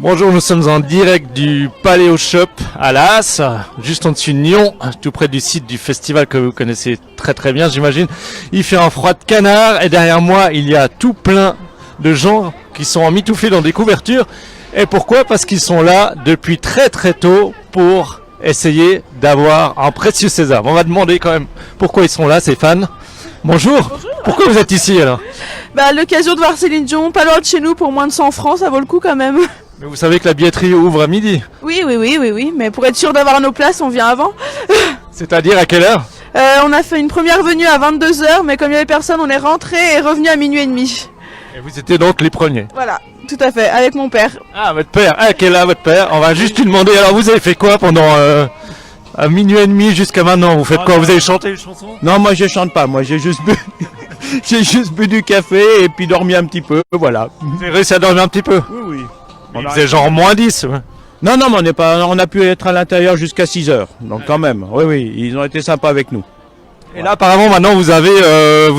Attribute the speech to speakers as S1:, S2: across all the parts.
S1: Bonjour, nous sommes en direct du Paléo Shop à La Hasse, juste en dessus de Nyon, tout près du site du festival que vous connaissez très très bien, j'imagine. Il fait un froid de canard et derrière moi, il y a tout plein de gens qui sont emmitouflés dans des couvertures. Et pourquoi? Parce qu'ils sont là depuis très très tôt pour essayer d'avoir un précieux sésame. On va demander quand même pourquoi ils sont là, ces fans. Bonjour.
S2: Bonjour.
S1: Pourquoi vous êtes ici alors?
S2: L'occasion de voir Céline Dion, pas loin de chez nous, pour moins de 100 francs, ça vaut le coup quand même.
S1: Mais vous savez que la billetterie ouvre à midi.
S2: Oui, mais pour être sûr d'avoir nos places, on vient avant.
S1: C'est-à-dire à quelle heure?
S2: On a fait une première venue à 22h, mais comme il y avait personne, on est rentré et revenu à minuit et demi.
S1: Et vous étiez donc les premiers.
S2: Voilà, tout à fait, avec mon père.
S1: Ah, votre père. Ah, quel âge votre père? On va juste lui demander. Alors, vous avez fait quoi pendant à minuit et demi jusqu'à maintenant? Vous faites quoi? Vous avez chanté une chanson?
S3: Non, moi je chante pas, moi j'ai juste bu, j'ai juste bu du café et puis dormi un petit peu, voilà.
S1: Vous avez réussi à dormir un petit peu?
S3: Oui.
S1: Il faisait genre moins 10. Ouais.
S3: Non, mais on a pu être à l'intérieur jusqu'à 6 heures, donc quand même, oui, ils ont été sympas avec nous.
S1: Et là, apparemment, maintenant, vous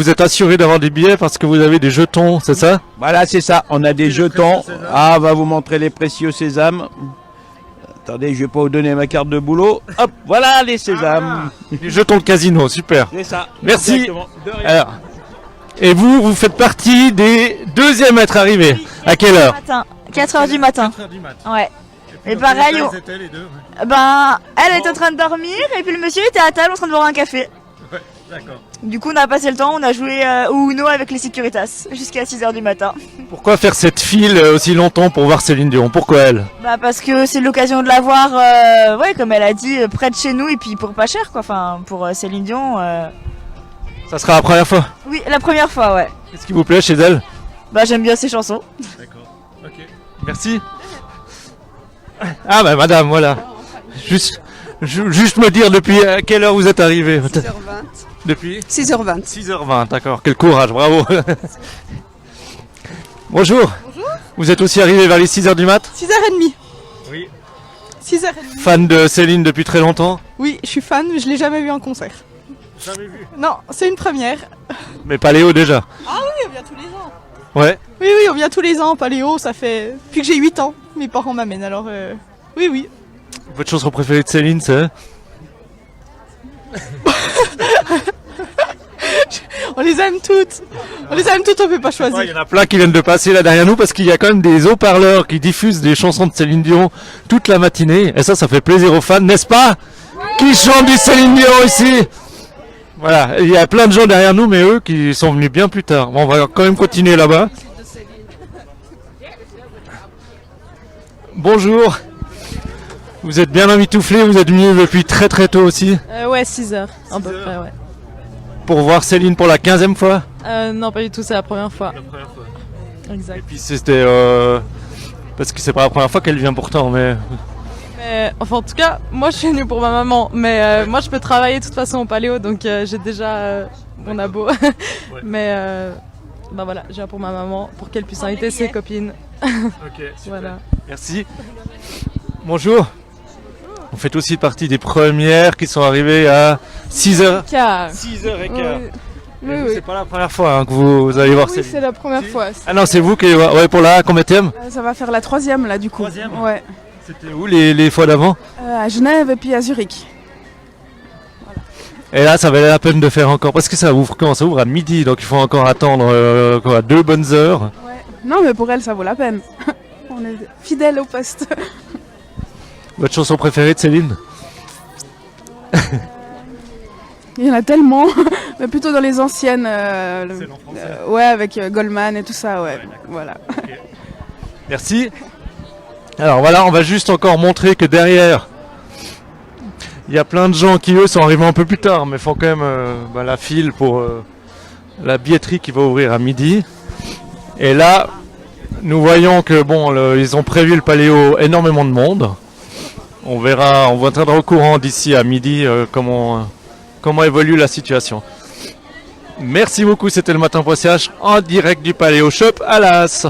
S1: êtes assuré d'avoir des billets parce que vous avez des jetons, c'est ça?
S3: Voilà, c'est ça, on a des jetons. Ah, on va vous montrer les précieux sésames. Attendez, je vais pas vous donner ma carte de boulot. Hop, voilà les sésames.
S1: Les jetons de casino, super.
S3: C'est ça.
S1: Merci.
S3: Exactement. De rien.
S1: Alors, et vous faites partie des deuxièmes à être arrivés. À quelle heure?
S4: 4h du matin. Ouais. Et pareil, elle était en train de dormir et puis le monsieur était à table en train de boire un café.
S1: Ouais, d'accord.
S4: Du coup, on a passé le temps, on a joué au Uno avec les Securitas jusqu'à 6h du matin.
S1: Pourquoi faire cette file aussi longtemps pour voir Céline Dion? Pourquoi elle?
S4: Parce que c'est l'occasion de la voir, ouais, comme elle a dit, près de chez nous et puis pour pas cher, quoi. Enfin, pour Céline Dion.
S1: Ça sera la première fois?
S4: Oui, la première fois, ouais.
S1: Qu'est-ce qui vous plaît chez elle?
S4: J'aime bien ses chansons.
S1: D'accord, ok. Merci. Ah madame, voilà. Juste me dire depuis quelle heure vous êtes arrivé?
S5: 6h20.
S1: Depuis
S5: 6h20.
S1: 6h20, d'accord. Quel courage, bravo. Bonjour.
S2: Bonjour.
S1: Vous êtes aussi arrivé vers les 6h du mat?
S2: 6h30.
S1: Oui.
S2: 6h30.
S1: Fan de Céline depuis très longtemps?
S2: Oui, je suis fan, mais je l'ai jamais vu en concert.
S1: Jamais vu.
S2: Non, c'est une première.
S1: Mais Paléo déjà?
S2: Ah oui, on vient tous les ans.
S1: Ouais.
S2: Oui, on vient tous les ans, Paléo, ça fait... Depuis que j'ai 8 ans, mes parents m'amènent, alors oui.
S1: Votre chanson préférée de Céline, c'est?
S2: On les aime toutes, on peut pas choisir.
S1: Il y en a plein qui viennent de passer là derrière nous parce qu'il y a quand même des haut-parleurs qui diffusent des chansons de Céline Dion toute la matinée. Et ça fait plaisir aux fans, n'est-ce pas? Qui chantent du Céline Dion ici? Voilà, il y a plein de gens derrière nous, mais eux qui sont venus bien plus tard. Bon, on va quand même continuer là-bas. Bonjour. Vous êtes bien emmitouflés, vous êtes venus depuis très très tôt aussi?
S6: Ouais, 6h, à peu près, ouais.
S1: Pour voir Céline pour la 15e fois?
S6: Non, pas du tout, c'est la première fois. Exact.
S1: Et puis c'était... parce que c'est pas la première fois qu'elle vient pourtant, mais...
S6: Enfin, en tout cas, moi je suis venue pour ma maman, mais moi je peux travailler de toute façon au Paléo, donc j'ai déjà mon abo. Ouais. Mais voilà, je viens pour ma maman, pour qu'elle puisse inviter ses copines.
S1: Ok,
S6: voilà.
S1: Merci. Bonjour. On fait aussi partie des premières qui sont arrivées à 6h. 6h15.
S6: Oui.
S1: C'est pas la première fois que vous allez voir Céline.
S2: Oui, c'est la première fois.
S1: Ah non, c'est vous qui... Ouais, pour la combienième?
S2: Ça va faire la 3e là du coup.
S1: 3e?
S2: Ouais.
S1: C'était où les fois d'avant?
S2: À Genève et puis à Zurich.
S1: Et là, ça valait la peine de faire encore. Parce que ça ouvre quand? Ça ouvre à midi, donc il faut encore attendre 2 bonnes heures.
S2: Ouais. Non, mais pour elle, ça vaut la peine. On est fidèles au poste.
S1: Votre chanson préférée de Céline?
S2: Il y en a tellement, mais plutôt dans les anciennes. Ouais, avec Goldman et tout ça, ouais. Voilà.
S1: Okay. Merci. Alors voilà, on va juste encore montrer que derrière, il y a plein de gens qui eux sont arrivés un peu plus tard, mais font quand même la file pour la billetterie qui va ouvrir à midi. Et là, nous voyons que ils ont prévu le Paléo énormément de monde. On verra, on vous tiendra au courant d'ici à midi comment évolue la situation. Merci beaucoup, c'était le matin.ch en direct du Paléo Shop à La Hasse.